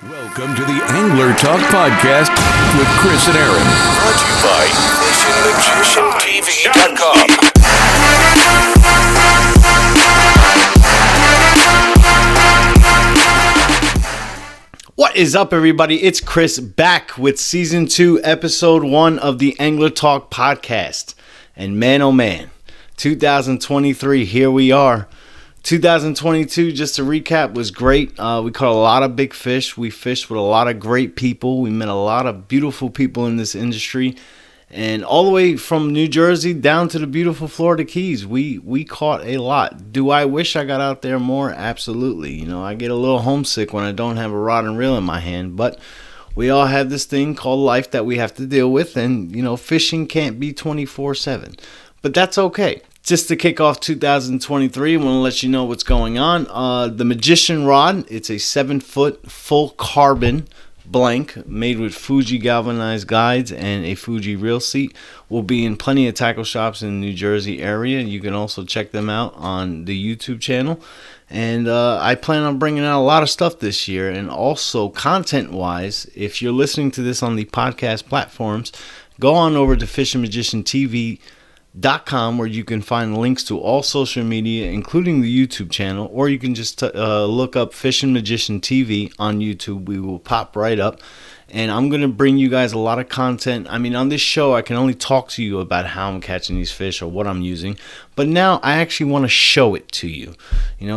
Welcome to the Angler Talk Podcast with Chris and Aaron. Brought to you by FishingMagicianTV.com. What is up, everybody? It's Chris back with Season 2, Episode 1 of the Angler Talk Podcast. And man, oh man, 2023, here we are. 2022, just to recap, was great. We caught a lot of big fish. We fished with a lot of great people. We met a lot of beautiful people in this industry. And all the way from New Jersey down to the beautiful Florida Keys, we caught a lot. Do I wish I got out there more? Absolutely. You know, I get a little homesick when I don't have a rod and reel in my hand. But we all have this thing called life that we have to deal with. And, you know, fishing can't be 24/7. But that's okay. Just to kick off 2023, I want to let you know what's going on. The Magician Rod, it's a 7-foot full carbon blank made with Fuji galvanized guides and a Fuji reel seat. Will be in plenty of tackle shops in the New Jersey area. You can also check them out on the YouTube channel. And I plan on bringing out a lot of stuff this year. And also content-wise, if you're listening to this on the podcast platforms, go on over to FishingMagicianTV.com where you can find links to all social media, including the YouTube channel, or you can just look up Fishing Magician TV on YouTube. We will pop right up, and I'm going to bring you guys a lot of content. I mean, on this show, I can only talk to you about how I'm catching these fish or what I'm using, but now I actually want to show it to you,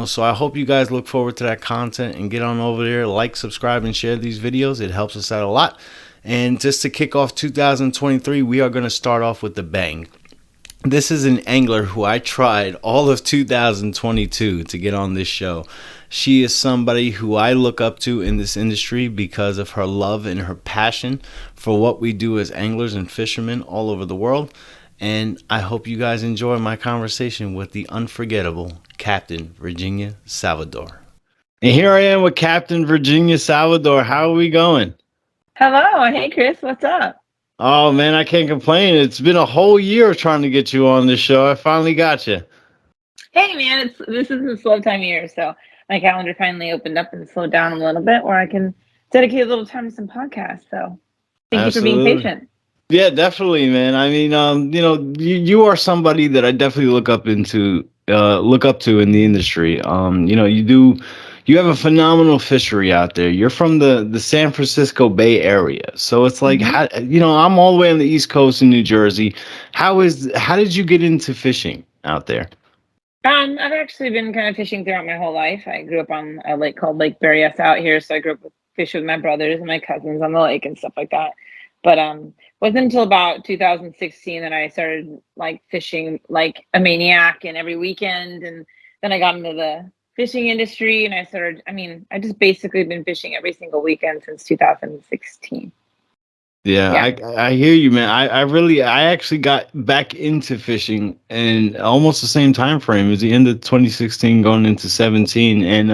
so I hope you guys look forward to that content and get on over there, like, subscribe, and share these videos. It helps us out a lot. And just to kick off 2023, we are going to start off with the bang. This is an angler who I tried all of 2022 to get on this show. She is somebody who I look up to in this industry because of her love and her passion for what we do as anglers and fishermen all over the world. And I hope you guys enjoy my conversation with the unforgettable Captain Virginia Salvador. And here I am with Captain Virginia Salvador. How are we going? Hello. Hey, Chris. What's up? Oh, man, I can't complain. It's been a whole year trying to get you on this show. I finally got you. Hey, man, this is a slow time of year, so my calendar finally opened up and slowed down a little bit where I can dedicate a little time to some podcasts. So thank you for being patient. Yeah, definitely, man. I mean, you are somebody that I definitely look up to in the industry. You have a phenomenal fishery out there. You're from the San Francisco Bay Area. So it's like, I'm all the way on the East Coast in New Jersey. How did you get into fishing out there? I've actually been kind of fishing throughout my whole life. I grew up on a lake called Lake Berryessa out here. So I grew up fishing with my brothers and my cousins on the lake and stuff like that. But wasn't until about 2016 that I started like fishing like a maniac and every weekend. And then I got into the fishing industry and I just basically been fishing every single weekend since 2016. Yeah. I hear you, man. I actually got back into fishing in almost the same time frame. It was the end of 2016 going into 17. And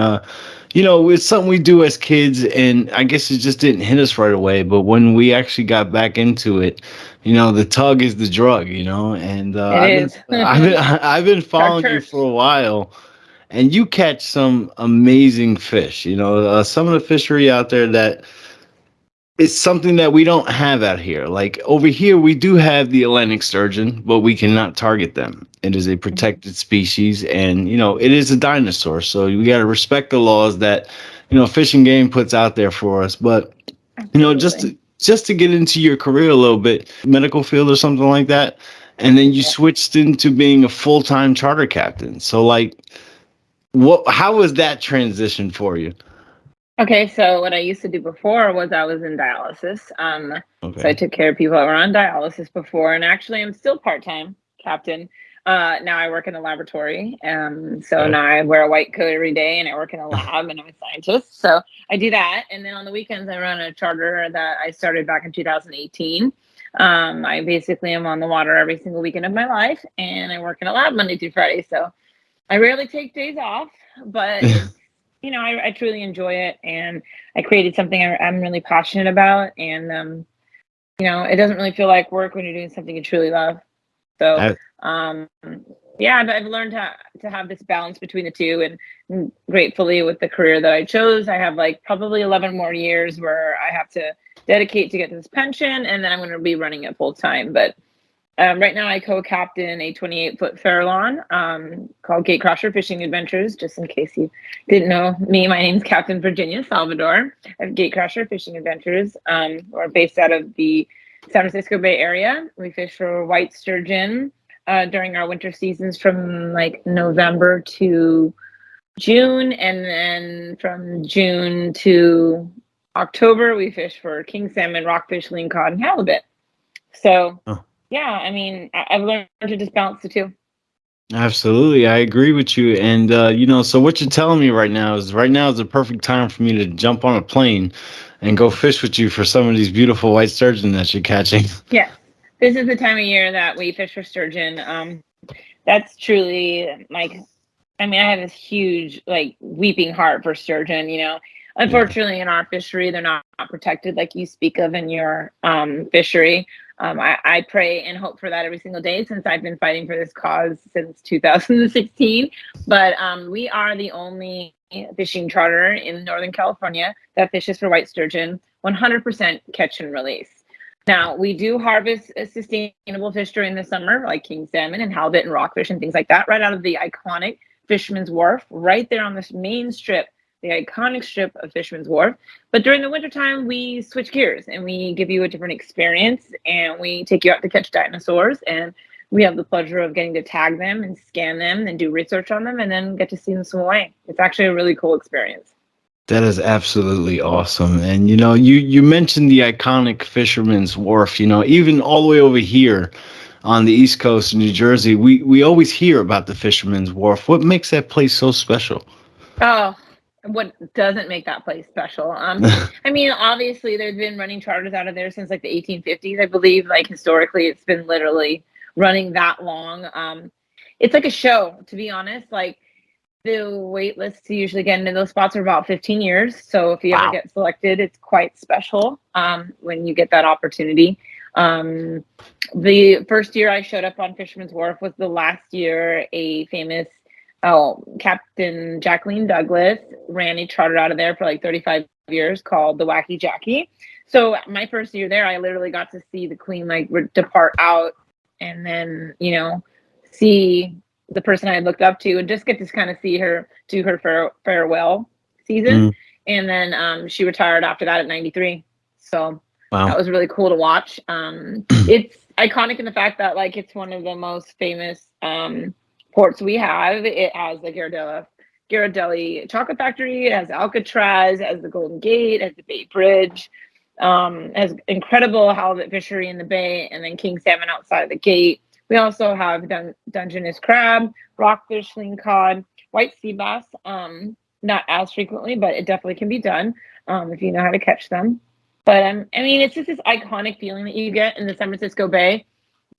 it's something we do as kids, and I guess it just didn't hit us right away. But when we actually got back into it, the tug is the drug, and I've been following you for a while. And you catch some amazing fish, some of the fishery out there that it's something that we don't have out here. Like over here, we do have the Atlantic sturgeon, but we cannot target them. It is a protected species, and, it is a dinosaur. So we got to respect the laws that, Fish and Game puts out there for us. But, just to get into your career a little bit, medical field or something like that, and then you switched into being a full-time charter captain. So, like, how was that transition for you? Okay, so what I used to do before was I was in dialysis. So I took care of people that were on dialysis before, and actually I'm still part-time captain. Now I work in a laboratory. Now I wear a white coat every day and I work in a lab and I'm a scientist. So I do that. And then on the weekends, I run a charter that I started back in 2018. I basically am on the water every single weekend of my life, and I work in a lab Monday through Friday. So I rarely take days off, but I truly enjoy it, and I created something I'm really passionate about, and it doesn't really feel like work when you're doing something you truly love. So Yeah, I've learned to have this balance between the two, and gratefully with the career that I chose, I have like probably 11 more years where I have to dedicate to get this pension, and then I'm going to be running it full time. But right now, I co-captain a 28-foot Farallon called Gatecrasher Fishing Adventures. Just in case you didn't know me, my name's Captain Virginia Salvador of Gatecrasher Fishing Adventures. We're based out of the San Francisco Bay Area. We fish for white sturgeon during our winter seasons from like November to June, and then from June to October, we fish for king salmon, rockfish, lingcod, and halibut. So. Oh. Yeah, I mean, I've learned to just balance the two. Absolutely, I agree with you. And so what you're telling me right now is the perfect time for me to jump on a plane and go fish with you for some of these beautiful white sturgeon that you're catching. Yes, this is the time of year that we fish for sturgeon. That's truly like, I mean, I have this huge like weeping heart for sturgeon. Unfortunately, in our fishery, they're not protected like you speak of in your fishery. I pray and hope for that every single day since I've been fighting for this cause since 2016. But we are the only fishing charter in Northern California that fishes for white sturgeon, 100% catch and release. Now, we do harvest a sustainable fish during the summer, like king salmon and halibut and rockfish and things like that, right out of the iconic Fisherman's Wharf, right there on this main strip, the iconic strip of Fisherman's Wharf. But during the wintertime, we switch gears and we give you a different experience, and we take you out to catch dinosaurs, and we have the pleasure of getting to tag them and scan them and do research on them and then get to see them swim away. It's actually a really cool experience. That is absolutely awesome. And you mentioned the iconic Fisherman's Wharf. Even all the way over here on the East Coast of New Jersey, we always hear about the Fisherman's Wharf. What makes that place so special? Oh, what doesn't make that place special? I mean, obviously, there's been running charters out of there since like the 1850s, I believe. Like historically, it's been literally running that long. It's like a show, to be honest. Like the wait list to usually get into those spots are about 15 years. So if you ever get selected, it's quite special when you get that opportunity. The first year I showed up on Fisherman's Wharf was the last year a famous Captain Jacqueline Douglas ran a charter out of there for like 35 years called the Wacky Jackie. So my first year there, I literally got to see the Queen like depart out, and then see the person I looked up to, and just get to kind of see her do her farewell season. And then she retired after that at 93. So that was really cool to watch. It's iconic in the fact that like it's one of the most famous ports we have. It has the Ghirardelli chocolate factory, it has Alcatraz, it has the Golden Gate, it has the Bay Bridge, has incredible halibut fishery in the bay, and then king salmon outside of the gate. We also have Dungeness crab, rockfish, lingcod, white sea bass, not as frequently, but it definitely can be done if you know how to catch them. But I mean, it's just this iconic feeling that you get in the San Francisco Bay,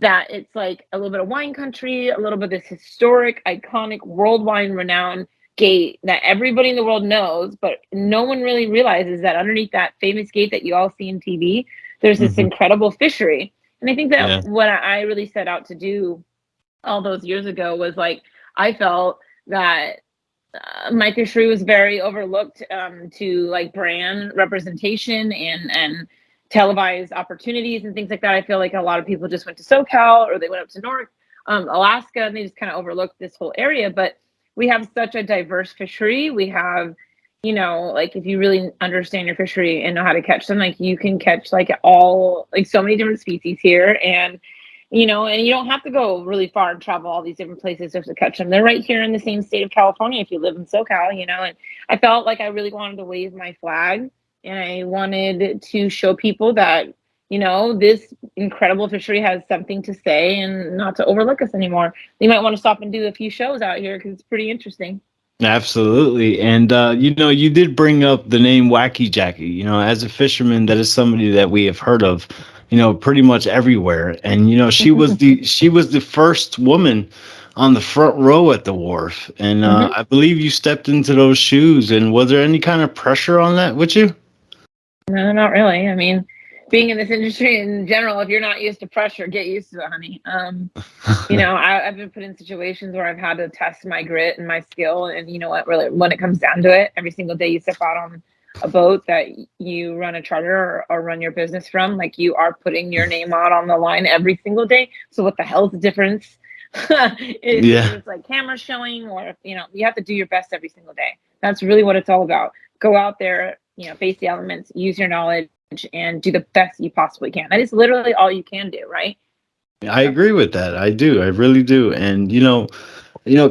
that it's like a little bit of wine country, a little bit of this historic, iconic, worldwide renowned gate that everybody in the world knows, but no one really realizes that underneath that famous gate that you all see in TV, there's this incredible fishery. And I think that what I really set out to do all those years ago was like, I felt that my fishery was very overlooked to like brand representation and televised opportunities and things like that. I feel like a lot of people just went to SoCal or they went up to North Alaska, and they just kind of overlooked this whole area. But we have such a diverse fishery. We have, like if you really understand your fishery and know how to catch them, like you can catch like so many different species here. And and you don't have to go really far and travel all these different places just to catch them. They're right here in the same state of California if you live in SoCal, and I felt like I really wanted to wave my flag, and I wanted to show people that, this incredible fishery has something to say and not to overlook us anymore. You might want to stop and do a few shows out here because it's pretty interesting. Absolutely. And, you did bring up the name Wacky Jackie. As a fisherman, that is somebody that we have heard of, pretty much everywhere. And, she was the first woman on the front row at the wharf. And I believe you stepped into those shoes. And was there any kind of pressure on that with you? No, not really. I mean, being in this industry in general, if you're not used to pressure, get used to it, honey. I've been put in situations where I've had to test my grit and my skill. And you know what, really, when it comes down to it, every single day you step out on a boat that you run a charter or run your business from, like you are putting your name out on the line every single day. So what the hell's the difference? If it's like camera showing, or you have to do your best every single day. That's really what it's all about. Go out there, face the elements, use your knowledge, and do the best you possibly can. That is literally all you can do, right? I agree with that. I do. I really do. And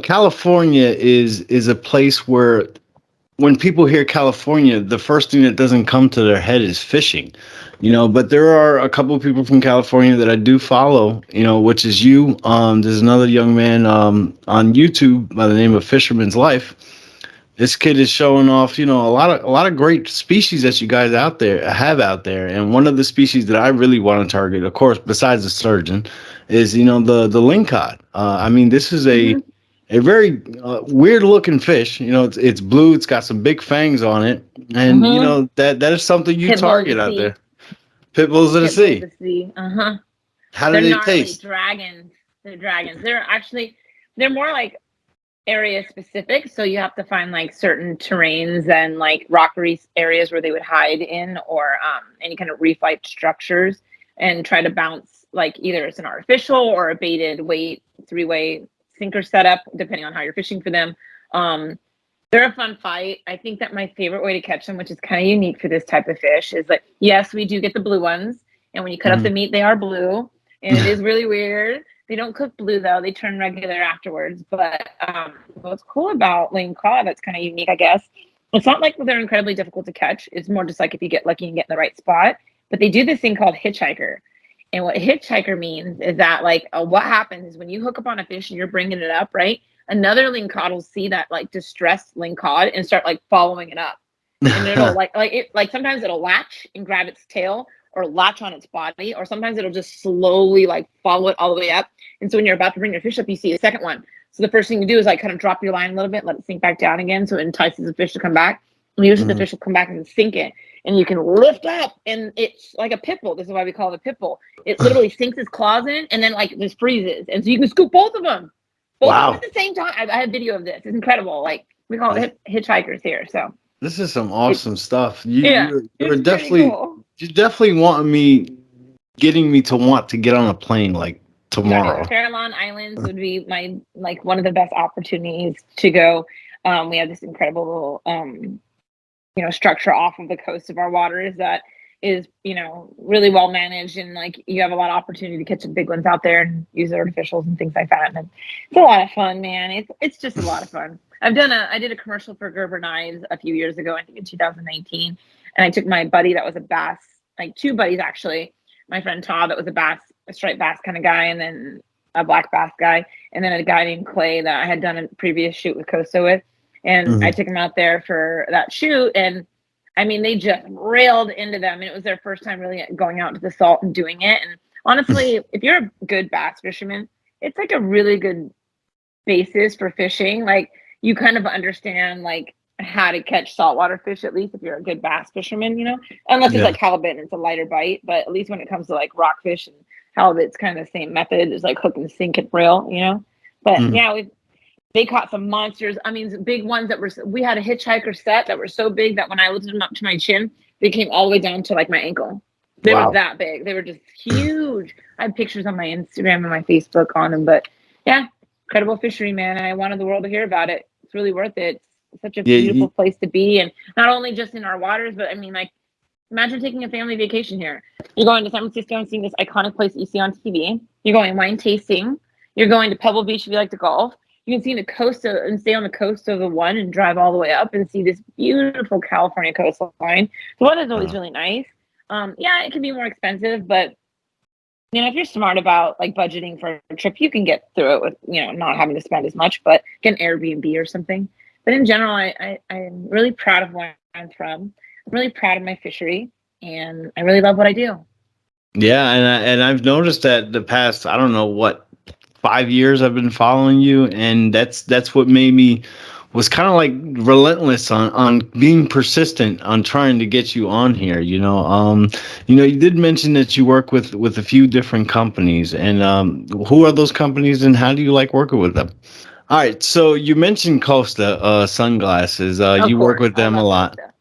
California is a place where when people hear California, the first thing that doesn't come to their head is fishing. But there are a couple of people from California that I do follow, which is you. There's another young man on YouTube by the name of Fisherman's Life. This kid is showing off, a lot of great species that you guys have out there. And one of the species that I really want to target, of course, besides the sturgeon, is the lingcod. This is a very weird looking fish. It's blue. It's got some big fangs on it, and that is something you target out there. Pit bulls of the sea. How do they taste? Dragons. They're dragons. They're more like area specific, so you have to find like certain terrains and like rockery areas where they would hide in, or any kind of reef-like structures, and try to bounce like either it's an artificial or a baited weight 3-way sinker setup, depending on how you're fishing for them. They're a fun fight. I think that my favorite way to catch them, which is kind of unique for this type of fish, is like, yes, we do get the blue ones, and when you cut up the meat, they are blue, and it is really weird. They don't cook blue though; they turn regular afterwards. But what's cool about Lingcod that's kind of unique, I guess, it's not like they're incredibly difficult to catch. It's more just like if you get lucky and get in the right spot. But they do this thing called hitchhiker. And what hitchhiker means is that like what happens is when you hook up on a fish and you're bringing it up, right? Another lingcod will see that like distressed lingcod and start like following it up. And it'll like sometimes it'll latch and grab its tail, or latch on its body, or sometimes it'll just slowly like follow it all the way up. And so when you're about to bring your fish up, you see a second one. So the first thing you do is like kind of drop your line a little bit, let it sink back down again, so it entices the fish to come back. And usually the fish will come back and sink it, and you can lift up, and it's like a pit bull. This is why we call it a pit bull. It literally sinks its claws in, and then like just freezes, and so you can scoop both of them at the same time. I have video of this. It's incredible. Like we call it hitchhikers here. So this is some awesome stuff. You're definitely cool. You definitely getting me to want to get on a plane like tomorrow. Farallon Islands would be my one of the best opportunities to go. We have this incredible structure off of the coast of our waters that is really well managed, and like you have a lot of opportunity to catch some big ones out there and use artificials and things like that. And it's a lot of fun, man. It's just a lot of fun. I did a commercial for Gerber Knives a few years ago, I think in 2019, and I took my buddy that was a bass, like two buddies actually. My friend Todd that was a striped bass kind of guy, and then a black bass guy, and then a guy named Clay that I had done a previous shoot with Costa with. And I took them out there for that shoot, and they just railed into them, and it was their first time really going out to the salt and doing it. And honestly, if you're a good bass fisherman, it's like a really good basis for fishing. Like you kind of understand like how to catch saltwater fish, at least if you're a good bass fisherman, unless it's like halibut and it's a lighter bite. But at least when it comes to like rockfish and halibut, it's kind of the same method. It's like hook and sink and reel, But they caught some monsters. Big ones we had a hitchhiker set that were so big that when I lifted them up to my chin, they came all the way down to like my ankle. They were that big. They were just huge. I have pictures on my Instagram and my Facebook on them. But yeah, incredible fishery, man. And I wanted the world to hear about it. It's really worth it. It's such a beautiful place to be. And not only just in our waters, but imagine taking a family vacation here. You're going to San Francisco and seeing this iconic place that you see on TV. You're going wine tasting. You're going to Pebble Beach if you like to golf. You can see the coast and stay on the coast of the one and drive all the way up and see this beautiful California coastline. The weather's always really nice. It can be more expensive, but if you're smart about like budgeting for a trip, you can get through it with not having to spend as much, but get an Airbnb or something. But in general, I'm really proud of where I'm from. I'm really proud of my fishery, and I really love what I do. Yeah, and I've noticed that the past, I don't know what, 5 years I've been following you, and that's what made me was kind of like relentless on being persistent on trying to get you on here. You did mention that you work with a few different companies, and who are those companies, and how do you like working with them? All right, so you mentioned Costa sunglasses. Of You work course, with I them a love lot, Costa.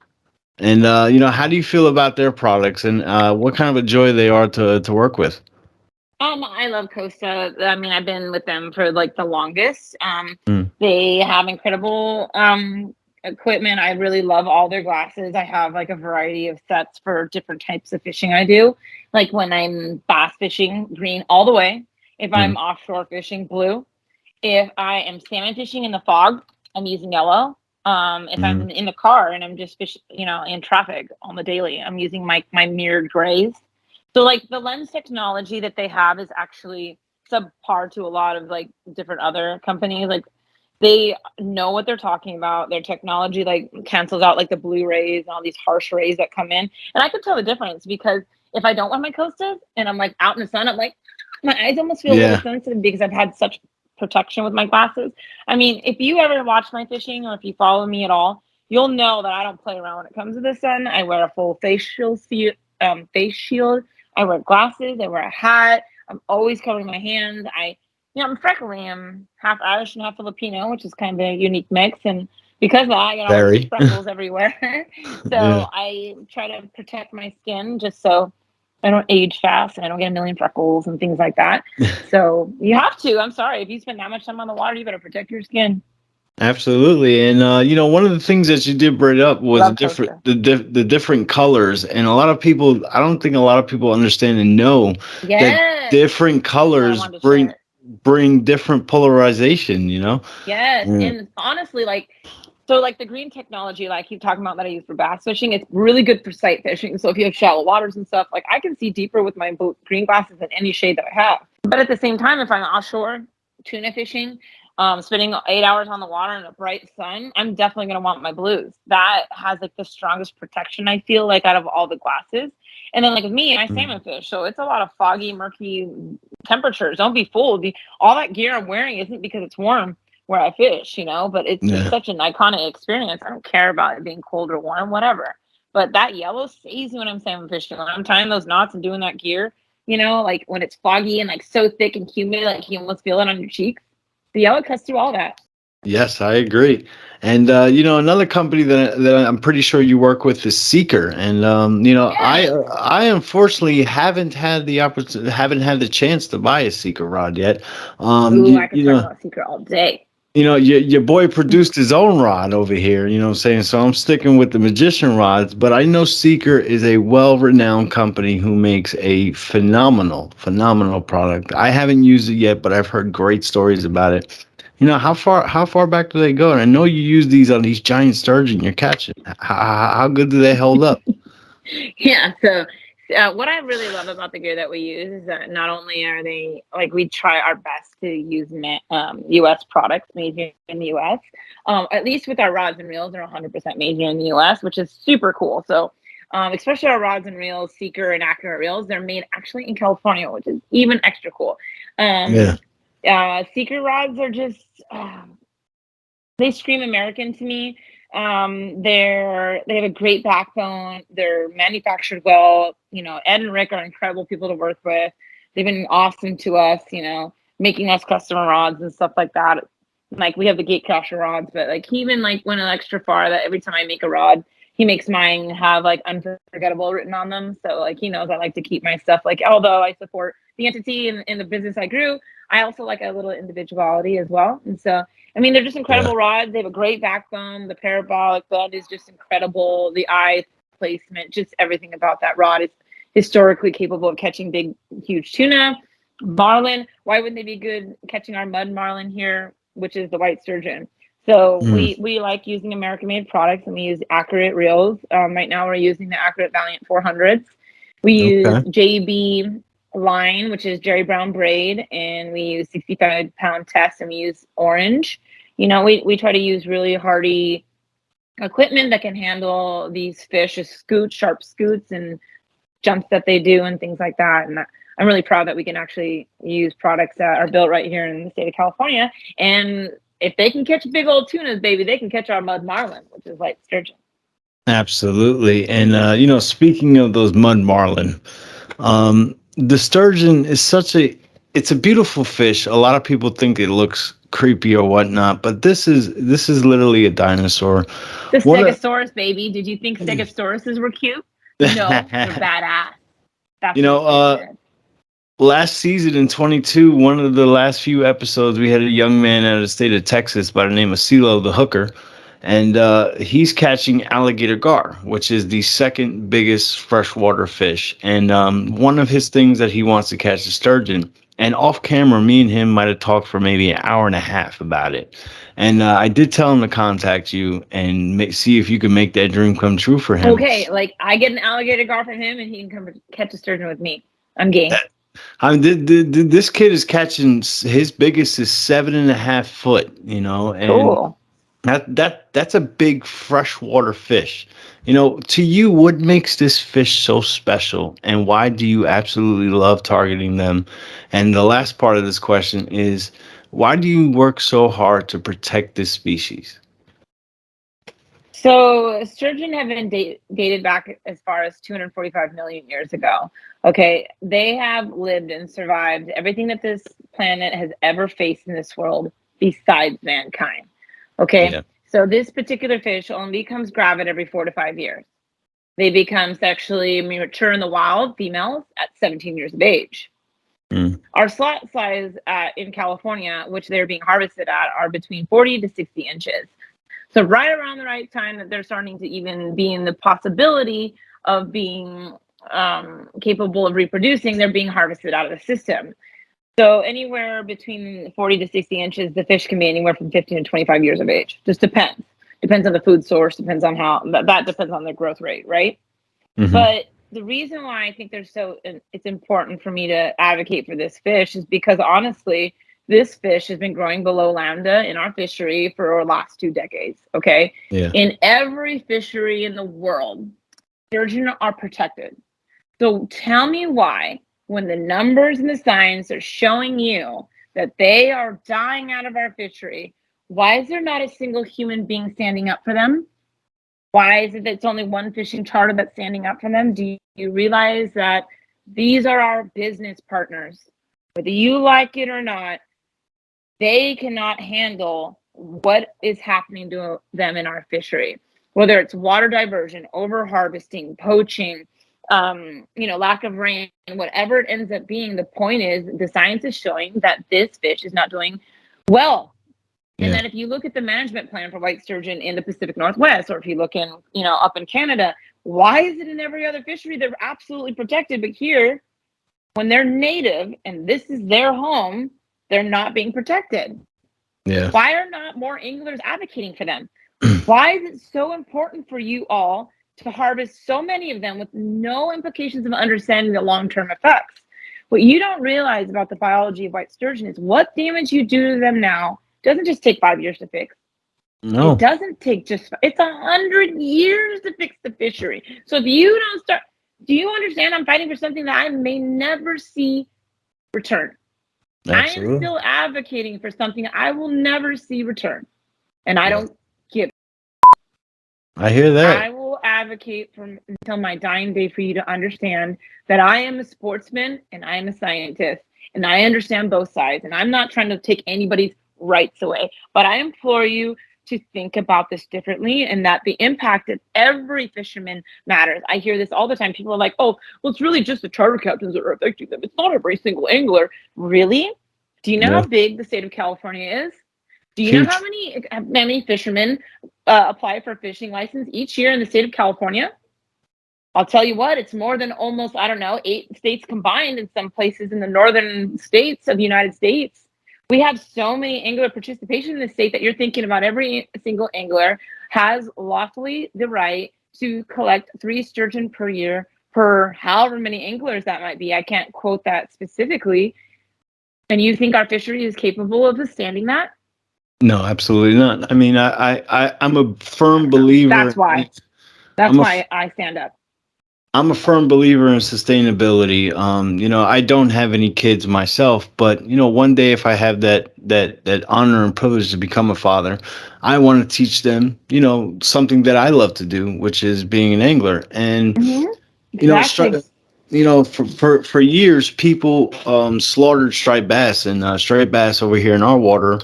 and how do you feel about their products, and what kind of a joy they are to work with? I love Costa. I mean, I've been with them for like the longest. Mm, They have incredible equipment. I really love all their glasses. I have like a variety of sets for different types of fishing I do. Like when I'm bass fishing, green all the way. If mm, I'm offshore fishing, blue. If I am salmon fishing in the fog, I'm using yellow. If mm. I'm in the car and I'm just fishing, in traffic on the daily, I'm using my mirrored grays. So like the lens technology that they have is actually subpar to a lot of like different other companies. Like they know what they're talking about. Their technology like cancels out like the blue rays and all these harsh rays that come in. And I could tell the difference because if I don't wear my Costas and I'm like out in the sun, I'm like my eyes almost feel a little Yeah. sensitive because I've had such protection with my glasses. I mean, if you ever watch my fishing or if you follow me at all, you'll know that I don't play around when it comes to the sun. I wear a full face shield. I wear glasses. I wear a hat. I'm always covering my hands. I'm freckly. I'm half Irish and half Filipino, which is kind of a unique mix. And because of that, I got all these Very. freckles everywhere. Yeah. So I try to protect my skin just so I don't age fast and I don't get a million freckles and things like that. So you have to. I'm sorry. If you spend that much time on the water, you better protect your skin. Absolutely, and one of the things that you did bring up was Love Costa. the different colors, and a lot of people, I don't think a lot of people understand and know that Yes. different That's why I colors wanted to share bring it. different polarization. Yes. Mm, And honestly, like the green technology, like I keep talking about that I use for bass fishing, it's really good for sight fishing. So if you have shallow waters and stuff, like I can see deeper with my green glasses than any shade that I have. But at the same time, if I'm offshore tuna fishing, spending 8 hours on the water in a bright sun, I'm definitely gonna want my blues. That has like the strongest protection I feel like out of all the glasses. And then like with me, I mm, salmon fish, so it's a lot of foggy, murky temperatures. Don't be fooled. All that gear I'm wearing isn't because it's warm where I fish, but it's just yeah. such an iconic experience. I don't care about it being cold or warm, whatever. But that yellow stays when I'm salmon fishing. When I'm tying those knots and doing that gear, like when it's foggy and like so thick and humid, like you almost feel it on your cheeks. The yellow cuts through all that. Yes, I agree. And another company that I'm pretty sure you work with is Seeker. And Yes. I unfortunately haven't had the chance to buy a Seeker rod yet. Um, Ooh, you, I could you talk know, about Secret all day. your boy produced his own rod over here. You know what I'm saying? So I'm sticking with the magician rods. But I know Seeker is a well-renowned company who makes a phenomenal product. I haven't used it yet, but I've heard great stories about it. How far back do they go? And I know you use these on these giant sturgeon you're catching. How good do they hold up? Yeah. So, what I really love about the gear that we use is that not only are they like we try our best to use U.S. products made here in the U.S. At least with our rods and reels, they're 100% made here in the U.S., which is super cool. So, especially our rods and reels, Seeker and Accurate reels, they're made actually in California, which is even extra cool. Yeah. Um, Seeker rods are just they scream American to me. They have a great backbone. They're manufactured well. Ed and Rick are incredible people to work with. They've been awesome to us. Making us customer rods and stuff like that. Like we have the Gatecrasher rods, but like he even like went an extra far that every time I make a rod, he makes mine have like unforgettable written on them. So like he knows I like to keep my stuff like although I support the entity and the business I grew, I also like a little individuality as well. And so I mean, they're just Yeah. incredible rods. They have a great backbone. The parabolic bend is just incredible. The eye placement, just everything about that rod is historically capable of catching big, huge tuna. Marlin, why wouldn't they be good catching our mud marlin here, which is the white sturgeon? So Mm, we like using American made products and we use Accurate reels. Right now we're using the Accurate Valiant 400s. We use okay. JB line, which is Jerry Brown braid, and we use 65-pound test and we use orange. We try to use really hardy equipment that can handle these fish, scoots, sharp scoots, and jumps that they do, and things like that. And I'm really proud that we can actually use products that are built right here in the state of California. And if they can catch big old tunas, baby, they can catch our mud marlin, which is like sturgeon. Absolutely. And, speaking of those mud marlin, the sturgeon is it's a beautiful fish. A lot of people think it looks creepy or whatnot, but this is literally a dinosaur. The Stegosaurus, baby. Did you think Stegosauruses were cute? No, they're badass. That's last season in 22, one of the last few episodes, we had a young man out of the state of Texas by the name of CeeLo the Hooker. And he's catching alligator gar, which is the second biggest freshwater fish. And one of his things that he wants to catch is sturgeon. And off camera, me and him might have talked for maybe an hour and a half about it. And I did tell him to contact you and see if you could make that dream come true for him. Okay, like I get an alligator gar from him and he can come catch a sturgeon with me. I'm game. This kid is catching, his biggest is 7.5 foot, and cool. That's a big freshwater fish. To you, what makes this fish so special, and why do you absolutely love targeting them? And the last part of this question is, why do you work so hard to protect this species? So sturgeon have been dated back as far as 245 million years ago. Okay, they have lived and survived everything that this planet has ever faced in this world besides mankind. Okay, yeah. So this particular fish only becomes gravid every 4 to 5 years. They become sexually mature in the wild, females, at 17 years of age. Our slot size in California, which they're being harvested at, are between 40 to 60 inches. So right around the right time that they're starting to even be in the possibility of being capable of reproducing, they're being harvested out of the system. So anywhere between 40 to 60 inches, the fish can be anywhere from 15 to 25 years of age. Just depends. Depends on the food source, depends on that depends on their growth rate, right? Mm-hmm. But the reason why I think it's important for me to advocate for this fish is because honestly, this fish has been growing below lambda in our fishery for the last 2 decades, okay? Yeah. In every fishery in the world, sturgeon are protected. So tell me why, when the numbers and the science are showing you that they are dying out of our fishery, why is there not a single human being standing up for them? Why is it that it's only one fishing charter that's standing up for them? Do you realize that these are our business partners? Whether you like it or not, they cannot handle what is happening to them in our fishery, whether it's water diversion, over harvesting, poaching, lack of rain, whatever it ends up being. The point is, the science is showing that this fish is not doing well. Yeah. And that if you look at the management plan for white sturgeon in the Pacific Northwest, or if you look in, up in Canada, why is it in every other fishery they're absolutely protected, but here, when they're native and this is their home, they're not being protected? Yeah. Why are not more anglers advocating for them? Why is it so important for you all to harvest so many of them with no implications of understanding the long-term effects? What you don't realize about the biology of white sturgeon is what damage you do to them now doesn't just take 5 years to fix. No. It doesn't take it's 100 years to fix the fishery. So if you don't start, do you understand I'm fighting for something that I may never see return? Absolutely. I am still advocating for something I will never see return. And I don't give. I hear that. I will advocate until my dying day for you to understand that I am a sportsman and I am a scientist and I understand both sides. And I'm not trying to take anybody's rights away, but I implore you to think about this differently, and that the impact of every fisherman matters. I hear this all the time. People are like, oh, well, it's really just the charter captains that are affecting them. It's not every single angler. Really? Do you know how big the state of California is? Do you know how many fishermen apply for a fishing license each year in the state of California? I'll tell you what, it's more than almost, 8 states combined in some places in the northern states of the United States. We have so many angler participation in the state that you're thinking about every single angler has lawfully the right to collect 3 sturgeon per year per however many anglers that might be. I can't quote that specifically. And you think our fishery is capable of withstanding that? No, absolutely not. I mean, I'm a firm believer. That's why. That's why I stand up. I'm a firm believer in sustainability. I don't have any kids myself, but one day if I have that honor and privilege to become a father, I want to teach them, something that I love to do, which is being an angler. And Hmm. you know, Exactly. for years, people slaughtered striped bass, and striped bass over here in our water,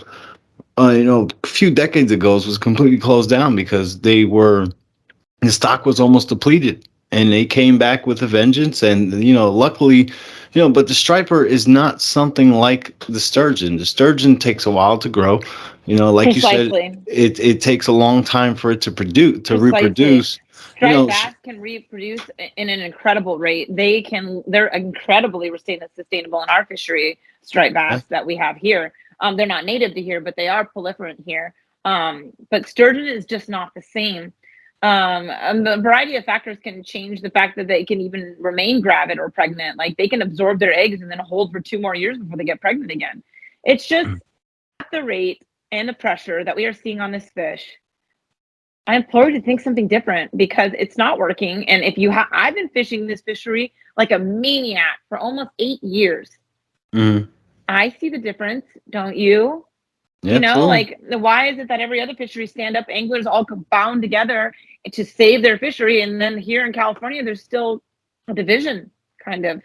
a few decades ago was completely closed down because the stock was almost depleted, and they came back with a vengeance. And luckily, but the striper is not something like the sturgeon. The sturgeon takes a while to grow. Like you said, Precisely. it takes a long time for it to Precisely. reproduce. You Striped know, bass can reproduce in an incredible rate. They're incredibly sustainable in our fishery, striped yeah, bass that we have here. They're not native to here, but they are proliferant here. But sturgeon is just not the same. And the variety of factors can change the fact that they can even remain gravid or pregnant. Like they can absorb their eggs and then hold for 2 more years before they get pregnant again. It's just at the rate and the pressure that we are seeing on this fish. I implore you to think something different because it's not working. And if you I've been fishing this fishery like a maniac for almost 8 years. mhm. I see the difference, don't you? Yeah, absolutely. Like why is it that every other fishery stand-up anglers all bound together to save their fishery, and then here in California there's still a division, kind of,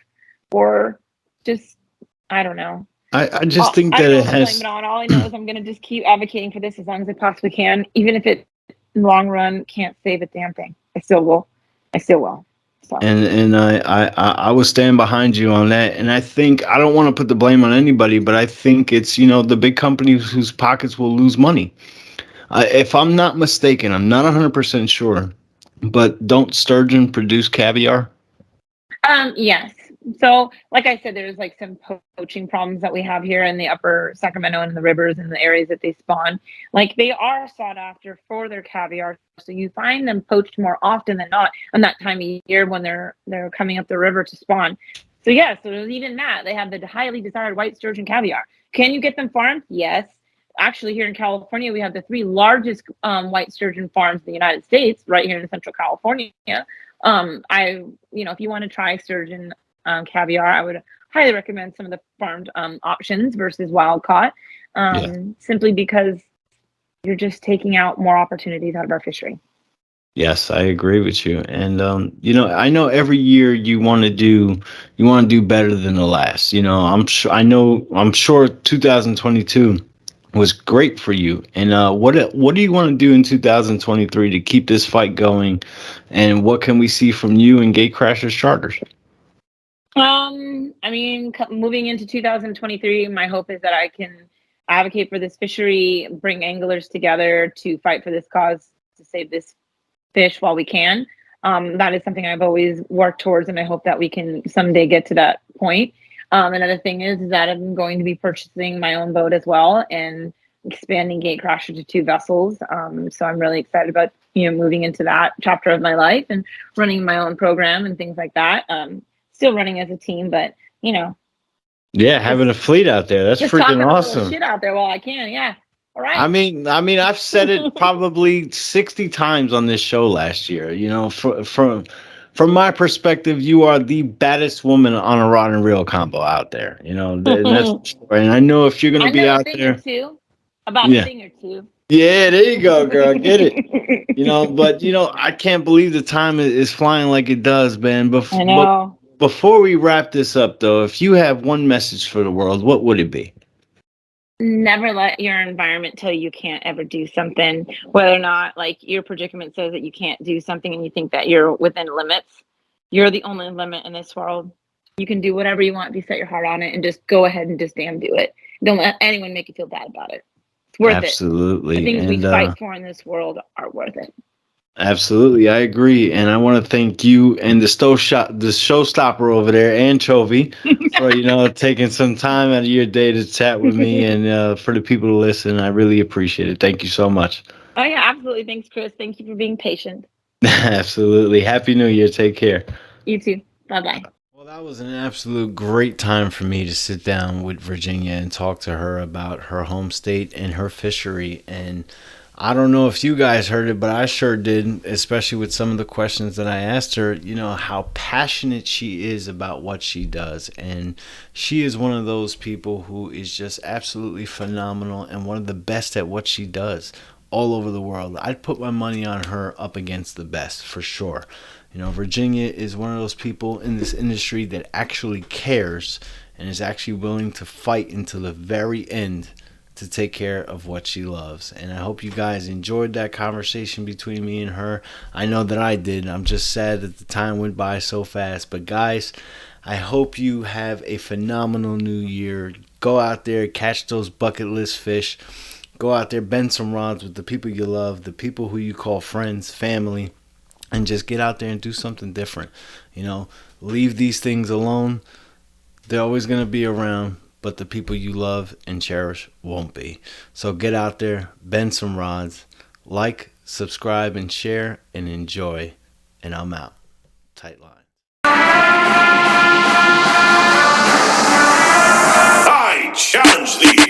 or just I don't know. I just think I don't that know it what to blame has. it on. All I know is I'm going to just keep advocating for this as long as I possibly can, even if it, in the long run, can't save a damn thing. I still will. I still will. So. And I will stand behind you on that. And I think I don't want to put the blame on anybody, but I think it's the big companies whose pockets will lose money. If I'm not mistaken, I'm not 100% sure, but don't sturgeon produce caviar? Yes. So, like I said, there's like some poaching problems that we have here in the upper Sacramento and the rivers and the areas that they spawn. Like they are sought after for their caviar. So you find them poached more often than not on that time of year when they're coming up the river to spawn. So yeah, so even that, they have the highly desired white sturgeon caviar. Can you get them farmed? Yes. Actually, here in California, we have the three largest white sturgeon farms in the United States, right here in Central California. If you want to try sturgeon caviar, I would highly recommend some of the farmed options versus wild caught, Yeah. simply because you're just taking out more opportunities out of our fishery. Yes, I agree with you. And I know every year you want to do better than the last. I'm sure 2022 was great for you. And what do you want to do in 2023 to keep this fight going? And what can we see from you and Gatecrashers Charters? Moving into 2023, my hope is that I can advocate for this fishery, bring anglers together to fight for this cause to save this fish while we can. That is something I've always worked towards, and I hope that we can someday get to that point. Another thing is that I'm going to be purchasing my own boat as well and expanding Gatecrasher to 2 vessels. So I'm really excited about moving into that chapter of my life and running my own program and things like that. Still running as a team, but Yeah, having a fleet out there. That's just freaking talking a little awesome. shit out there while I can. Yeah. All I right. mean, I've said it probably 60 times on this show last year. From my perspective, you are the baddest woman on a rod and reel combo out there. That's for sure. And I know if you're gonna I be know a out thing or there, two about a yeah, thing or two. yeah, there you go, girl, get it. But I can't believe the time is flying like it does, man. I But know. before we wrap this up, though, if you have one message for the world, what would it be? Never let your environment tell you can't ever do something, whether or not like your predicament says that you can't do something and you think that you're within limits. You're the only limit in this world. You can do whatever you want if you set your heart on it and just go ahead and just damn do it. Don't let anyone make you feel bad about it. It's worth it. The Absolutely, things we and fight for in this world are worth it. absolutely, I agree, and I want to thank you and the showstopper over there, Anchovy, for taking some time out of your day to chat with me, and for the people to listen. I really appreciate it. Thank you so much. Oh yeah, absolutely. Thanks, Chris. Thank you for being patient. Absolutely. Happy New Year. Take care. You too. Bye bye. Well, that was an absolute great time for me to sit down with Virginia and talk to her about her home state and her fishery. And I don't know if you guys heard it, but I sure did, especially with some of the questions that I asked her, how passionate she is about what she does. And she is one of those people who is just absolutely phenomenal and one of the best at what she does all over the world. I'd put my money on her up against the best for sure. Virginia is one of those people in this industry that actually cares and is actually willing to fight until the very end to take care of what she loves. And I hope you guys enjoyed that conversation between me and her. I know that I did. I'm just sad that the time went by so fast. But guys, I hope you have a phenomenal new year. Go out there, catch those bucket list fish. Go out there, bend some rods with the people you love, the people who you call friends, family, and just get out there and do something different. Leave these things alone. They're always going to be around, but the people you love and cherish won't be. So get out there, bend some rods, like, subscribe, and share, and enjoy. And I'm out. Tight line. I challenge thee.